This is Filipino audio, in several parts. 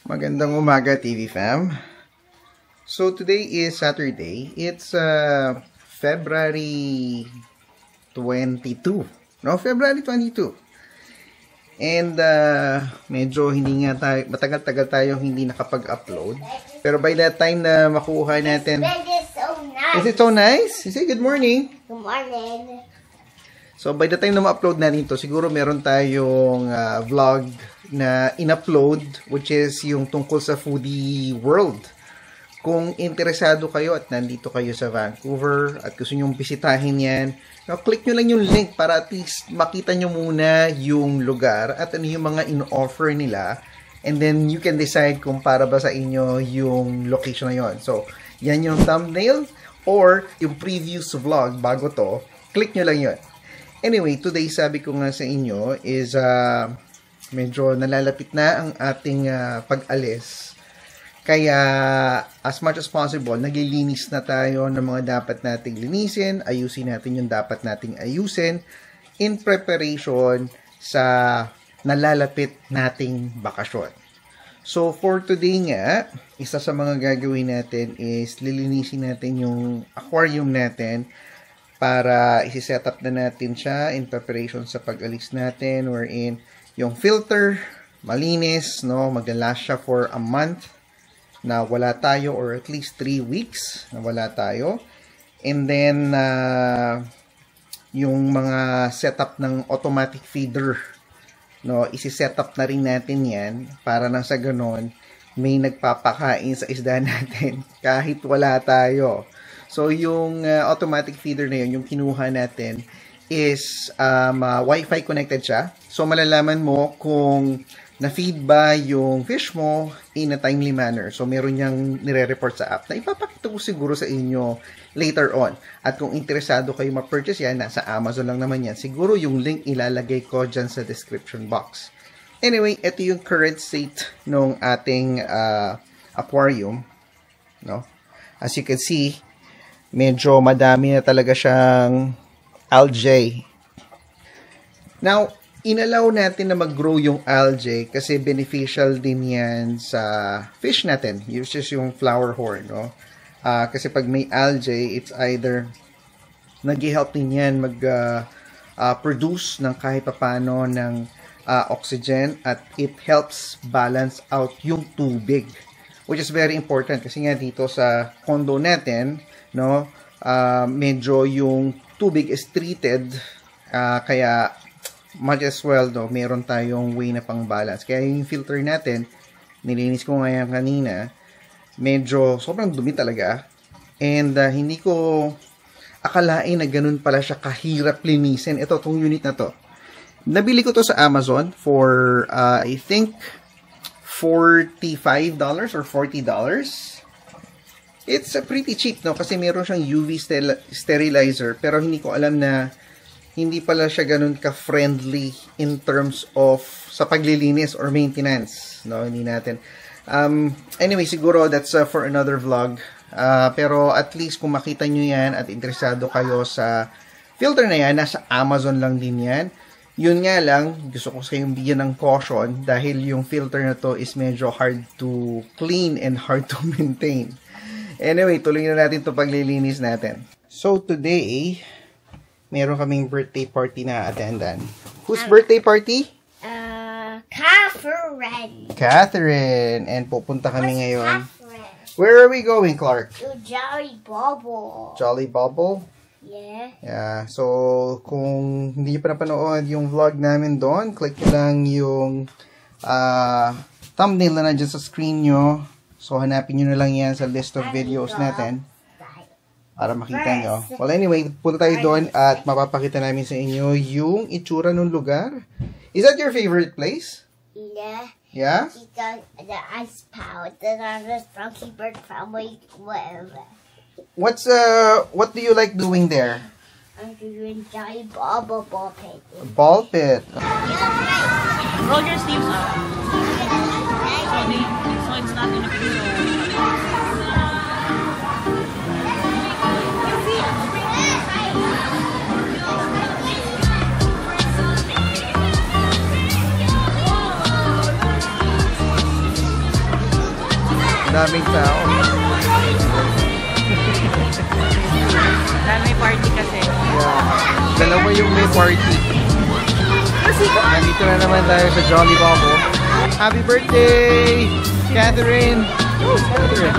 Magandang umaga, TV fam. So today is Saturday. It's February 22. No, February 22. And medyo hindi nga tayo, matagal-tagal tayo hindi nakapag-upload. Pero by that time na makuha natin. It's so nice. Is it so nice? You say good morning. Good morning. So by the time na ma-upload natin to, siguro meron tayong vlog na in-upload, which is yung tungkol sa foodie world. Kung interesado kayo at nandito kayo sa Vancouver at gusto nyong bisitahin yan, click nyo lang yung link para at least makita nyo muna yung lugar at ano yung mga in-offer nila. And then you can decide kung para ba sa inyo yung location na yon. So, yan yung thumbnail or yung previous vlog bago to, click nyo lang yon. Anyway, today sabi ko nga sa inyo is medyo nalalapit na ang ating pag-alis. Kaya as much as possible, naglilinis na tayo ng mga dapat nating linisin, ayusin natin yung dapat nating ayusin in preparation sa nalalapit nating bakasyon. So for today nga, isa sa mga gagawin natin is lilinisin natin yung aquarium natin para isi-set up na natin siya in preparation sa pag-alis natin, wherein yung filter malinis, no, magla-last siya for a month na wala tayo, or at least 3 weeks na wala tayo. And then yung mga setup ng automatic feeder, no, isi-set up na rin natin yan para nang sa ganon may nagpapakain sa isda natin kahit wala tayo. So, yung automatic feeder na yun, yung kinuha natin, is Wi-Fi connected siya. So, malalaman mo kung na-feed ba yung fish mo in a timely manner. So, meron niyang nire-report sa app na ipapakita ko siguro sa inyo later on. At kung interesado kayo ma-purchase yan, nasa Amazon lang naman yan. Siguro yung link ilalagay ko dyan sa description box. Anyway, ito yung current state ng ating aquarium. No? As you can see, medyo madami na talaga siyang algae. Now, inalaw natin na mag-grow yung algae kasi beneficial din yan sa fish natin. Which is yung flower horn. No? Kasi pag may algae, it's either nag-help din yan mag-produce ng kahit papano ng oxygen at it helps balance out yung tubig. Which is very important kasi nga dito sa condo natin, no, medyo yung tubig is treated, kaya might as well, no, meron tayong way na pang balance. Kaya yung filter natin, nilinis ko nga yan kanina, medyo sobrang dumi talaga, and hindi ko akalain na ganun pala siya kahirap linisin. Ito, tong unit na to, nabili ko to sa Amazon for I think $45 or $40. It's pretty cheap, no? Kasi meron siyang UV sterilizer. Pero hindi ko alam na hindi pala siya ganun ka-friendly in terms of sa paglilinis or maintenance. No? Hindi natin. Anyway, siguro that's for another vlog. Pero at least kung makita nyo yan at interesado kayo sa filter na yan, nasa Amazon lang din yan. Yun nga lang, gusto ko sa kayong bigyan ng caution dahil yung filter na to is medyo hard to clean and hard to maintain. Anyway, tuloy na natin itong paglilinis natin. So, today, meron kaming birthday party na attendan. Whose birthday party? Catherine. Catherine. And pupunta kami ngayon. Catherine? Where are we going, Clark? To Jolly Bubble. Jolly Bubble? Yeah. Yeah. So, kung hindi nyo pa napanood yung vlog namin doon, click nyo lang yung thumbnail na nandiyan sa screen nyo. So, hanapin nyo na lang yan sa list of videos natin para makita nyo. Well, anyway, punta tayo doon at mapapakita namin sa inyo yung itsura ng lugar. Is that your favorite place? Yeah. Yeah? Because the ice pouch that I was Funky Bird family live. What do you like doing there? I'm doing Jolly Bubble ball pit. Ball pit. Roll your sleeves up. So it's not in a video. Daming tao. Dahil may party kasi. Yeah. Dalawa yung may party. Nandito na naman tayo sa Jolly Bubble. Happy birthday, Catherine! Oh, Catherine!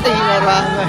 Ay, marami.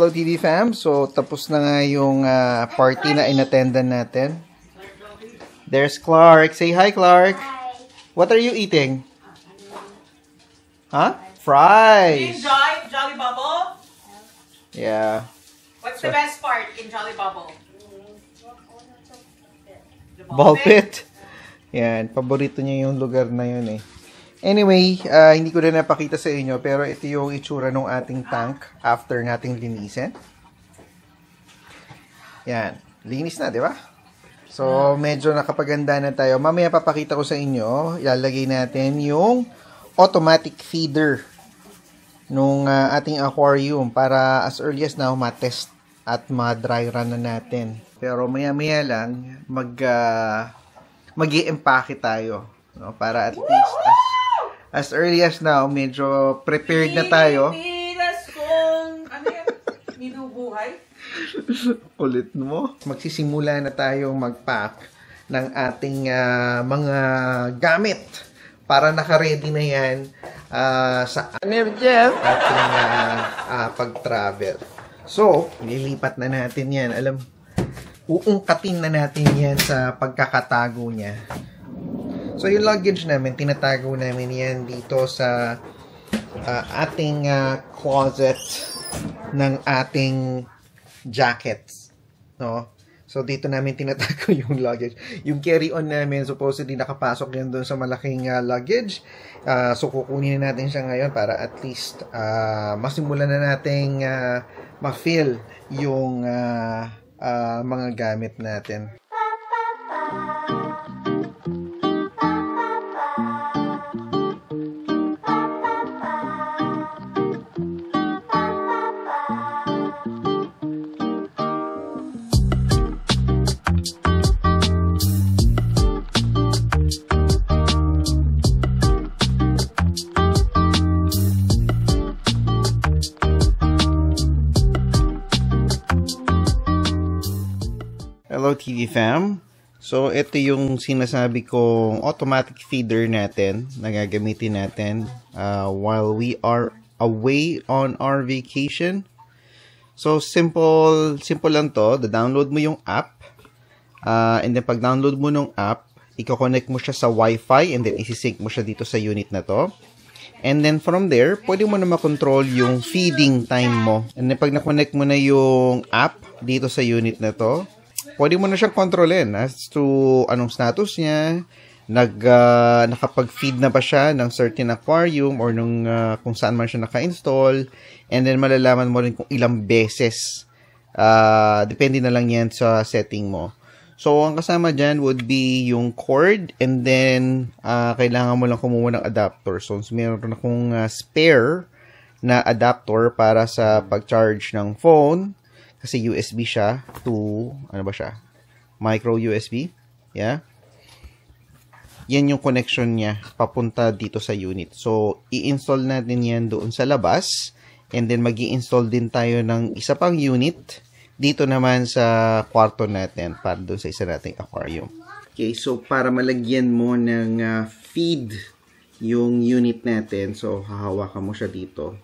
Hello TV fam, so tapos na nga yung party na inattendan natin. There's Clark. Say hi, Clark. Hi. What are you eating? Huh? Fries. Enjoy Jolly Bubble? Yeah. What's the best part in Jolly Bubble? The Ball pit. Yan, paborito niya yung lugar na yun eh. Anyway, hindi ko na napakita sa inyo, pero ito yung itsura ng ating tank after nating linisin. Yan, linis na, di ba? So, medyo nakapaganda na tayo. Mamaya papakita ko sa inyo, ilalagay natin yung automatic feeder nung ating aquarium para as early as now matest at ma-dry run na natin. Pero maya-maya lang, mag-i-empake tayo. No? Para at least as early as now, medyo prepared na tayo. Pilas kong, ano yan? Ninubuhay? Kulit mo. Magsisimula na tayong mag-pack ng ating mga gamit para naka-ready na yan sa ating pag-travel. So, nilipat na natin yan. Uungkatin na natin yan sa pagkakatago niya. So, yung luggage namin, tinatago namin yan dito sa ating closet ng ating jackets. No? So, dito namin tinatago yung luggage. Yung carry-on namin, supposedly nakapasok yan doon sa malaking luggage. So, kukunin na natin siya ngayon para at least masimulan na nating ma-fill yung mga gamit natin. Hello TV fam. So ito yung sinasabi kong automatic feeder natin na gagamitin natin while we are away on our vacation. So simple lang to. Da-download mo yung app and then pag download mo ng app, i-connect mo siya sa Wi-Fi and then isi-sync mo siya dito sa unit na to. And then from there, pwede mo na makontrol yung feeding time mo. And then pag na-connect mo na yung app dito sa unit na to, pwede mo na siyang kontrolin as to anong status niya, nakapag-feed na ba siya ng certain aquarium or nung kung saan man siya naka-install, and then malalaman mo rin kung ilang beses. Depende na lang yan sa setting mo. So, ang kasama dyan would be yung cord, and then kailangan mo lang kumuha ng adapter. So, meron akong spare na adapter para sa pag-charge ng phone. Kasi USB siya to, ano ba siya? Micro USB. Yeah. Yan yung connection niya papunta dito sa unit. So, i-install natin yan doon sa labas. And then, mag-i-install din tayo ng isa pang unit dito naman sa kwarto natin para doon sa isa nating aquarium. Okay, so para malagyan mo ng feed yung unit natin, so hahawakan mo siya dito.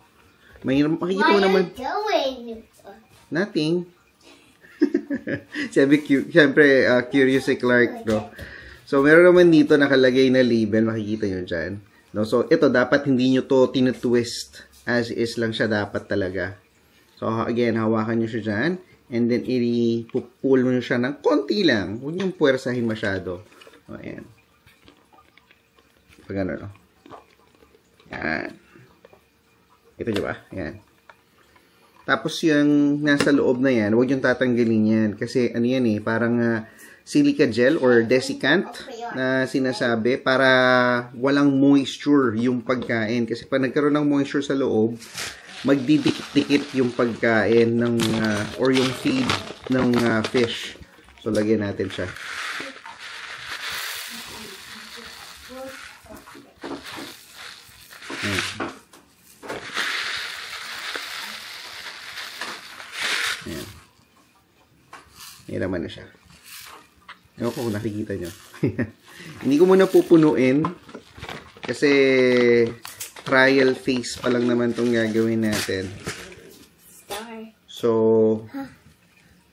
Makikita mo naman. What are you doing? Nothing. Siyempre, curious si Clark, no? So, meron naman dito nakalagay na label. Makikita nyo dyan. No? So, ito, dapat hindi nyo to tinutwist. As is lang siya dapat talaga. So, again, hawakan nyo siya dyan. And then, i-pull mo siya ng konti lang. Huwag niyong puwersahin masyado. O, ayan. Pag ano, no? Yan. Ito nyo ba? Yan. Tapos, yung nasa loob na yan, huwag niyong tatanggalin yan. Kasi, ano yan eh, parang silica gel or desiccant na sinasabi para walang moisture yung pagkain. Kasi pag nagkaroon ng moisture sa loob, magdidikit-dikit yung pagkain ng or yung feed ng fish. So, lagyan natin siya. Ayan. Ayan naman na siya. Ewan ko kung nakikita nyo. Hindi ko muna pupunuin kasi trial phase pa lang naman itong gagawin natin. So,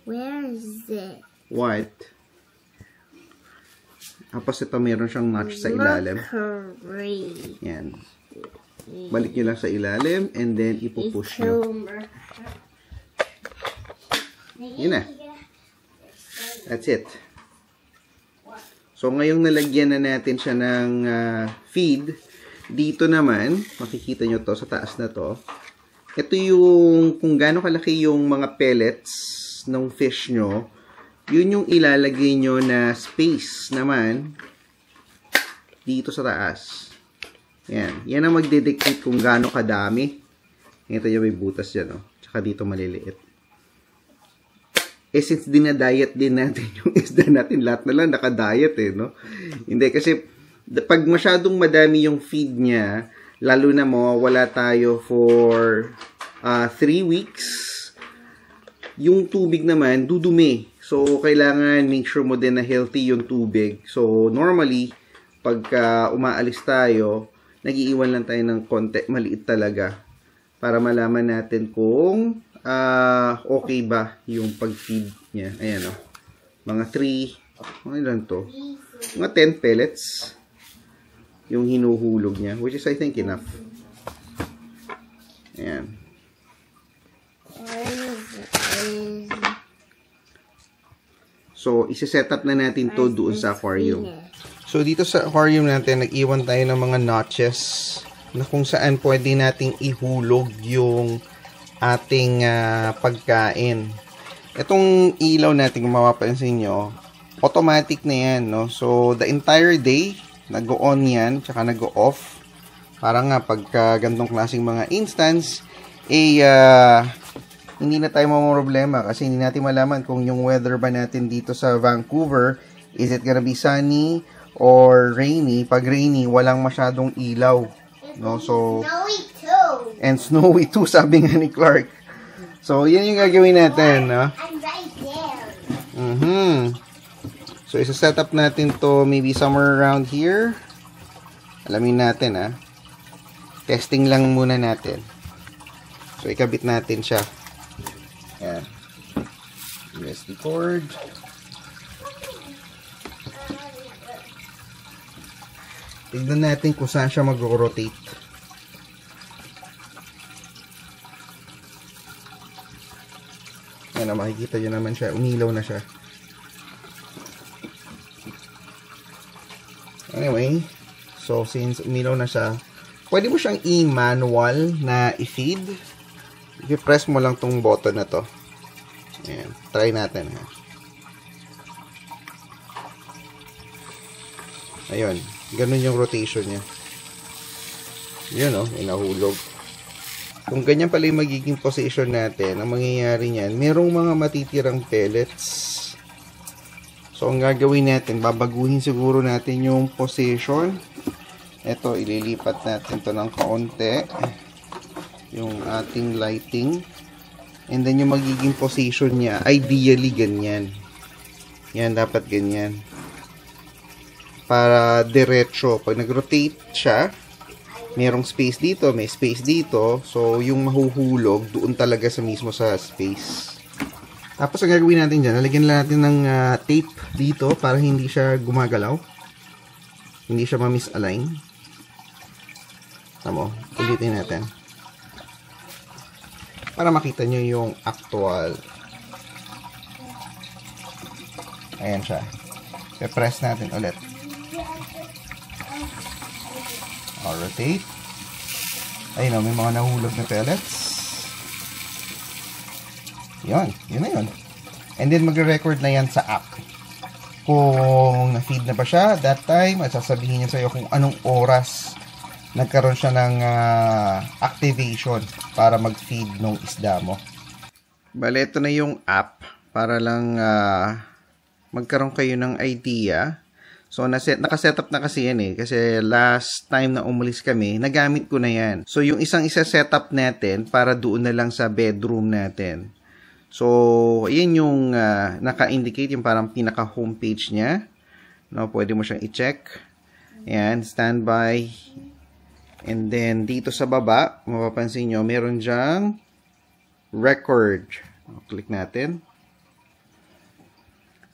where is it? What? Tapos ito meron siyang notch sa ilalim. Yan. Balik nyo lang sa ilalim and then ipupush nyo. Yun na. That's it. So, ngayong nalagyan na natin siya ng feed, dito naman, makikita nyo to sa taas na to. Ito yung, kung gaano kalaki yung mga pellets ng fish nyo, yun yung ilalagay nyo na space naman dito sa taas. Yan. Yan ang magdidictate kung gaano kadami. Ito yung may butas dyan, no? Tsaka dito maliliit. Since dinadiet din natin yung isda natin, lahat na lang nakadiet eh, no? Hindi, kasi pag masyadong madami yung feed niya, lalo na mawawala tayo for 3 weeks, yung tubig naman, dudumi. So, kailangan make sure mo din na healthy yung tubig. So, normally, pagka umaalis tayo, nag-iiwan lang tayo ng konti, maliit talaga, para malaman natin kung okay ba yung pag-feed niya. Ayan, o. Mga 3, mga ilan to? Mga 10 pellets yung hinuhulog niya, which is I think enough. Ayan. So, isi-set up na natin to doon sa aquarium. So, dito sa aquarium natin, nag-iwan tayo ng mga notches na kung saan pwede nating ihulog yung ating pagkain. Itong ilaw natin, kung mapapansin nyo, automatic na yan, no? So, the entire day, nag-on yan, tsaka nag-off. Para nga, pagka gantong klaseng mga instance, hindi na tayo problema kasi hindi natin malaman kung yung weather ba natin dito sa Vancouver, is it gonna be sunny or rainy? Pag rainy, walang masyadong ilaw, no? So, Snowy too. and snowy too, sabi nga ni Clark. So, yan yung gagawin natin, no? I'm right there. So, isa-set up natin to maybe somewhere around here. Alamin natin, ha? Testing lang muna natin. So, ikabit natin siya. Ayan. USB cord. Tignan natin kung saan siya mag-rotate. Ayan, makikita nyo naman siya. Umilaw na siya. Anyway, so since umilaw na siya, pwede mo siyang i-manual na i-feed. I-press mo lang tong button na to. Ayan, try natin, ha. Ayun, ganun yung rotation niya. Yun, oh, inahulog. Kung ganyan pala yung magiging position natin, ang mangyayari niyan, merong mga matitirang pellets. So, ang gagawin natin, babaguhin siguro natin yung position. Ito, ililipat natin to ng kaunti. Yung ating lighting. And then, yung magiging position niya, ideally, ganyan. Yan, dapat ganyan. Para diretso. Pag nag-rotate siya, merong space dito, may space dito. So, yung mahuhulog, doon talaga sa mismo sa space. Tapos, ang gagawin natin dyan, lalagyan lang natin ng tape dito para hindi siya gumagalaw. Hindi siya ma-misalign. Tamo, ulitin natin. Para makita nyo yung actual Ayan siya. I-press natin ulit. Rotate. Ayun o, may mga nahulog na pellets. Yun na yun. And then, magre-record na yan sa app. Kung na-feed na ba siya, that time, at sasabihin niya sa'yo kung anong oras nagkaroon siya ng activation para mag-feed ng isda mo. Bale, ito na yung app para lang magkaroon kayo ng idea. So, nakasetup na kasi yan eh. Kasi last time na umalis kami, nagamit ko na yan. So, yung isang isa-setup natin para doon na lang sa bedroom natin. So, yan yung naka-indicate, yung parang pinaka-homepage niya. No, pwede mo siyang i-check. Ayan, standby. And then, dito sa baba, mapapansin nyo, meron dyang record. Click natin.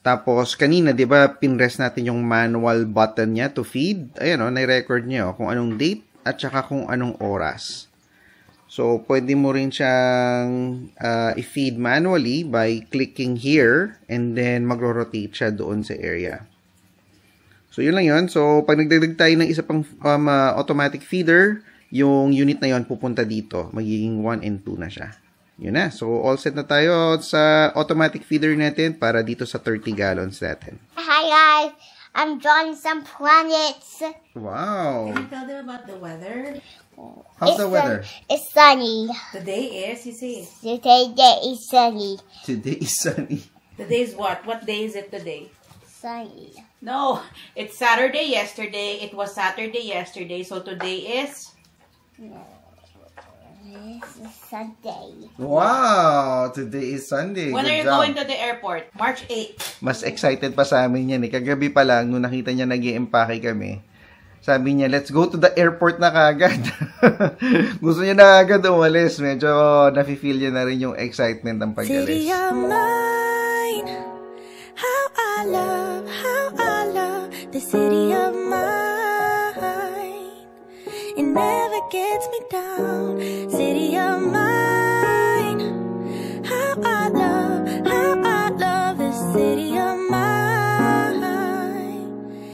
Tapos, kanina, di ba, pinrest natin yung manual button niya to feed. Ayan o, na-record niya kung anong date at saka kung anong oras. So, pwede mo rin siyang i-feed manually by clicking here and then magro-rotate siya doon sa area. So, yun lang yun. So, pag nagdagdag tayo ng isa pang automatic feeder, yung unit na yun pupunta dito. Magiging 1 and 2 na siya. Yun na. So, all set na tayo sa automatic feeder natin para dito sa 30 gallons natin. Hi guys, I'm drawing some planets. Wow! Can you tell them about the weather? How's the weather? It's sunny. Today is, you say. Today is sunny. Today is sunny. Today is what? What day is it today? Sunny. No, it's Saturday yesterday. It was Saturday yesterday. So today is? This is Sunday. Wow! Today is Sunday. When are Good you job. going to the airport? March 8th. Mas excited pa sa amin yan eh. Kagabi pa lang, nung nakita niya nag-i-empake kami, sabi niya, let's go to the airport na kagad. Gusto niya na agad umalis. Medyo nafe-feel niya na rin yung excitement ng pag-alis. City of mine, how I love the city of mine. It never gets me down. City of mine.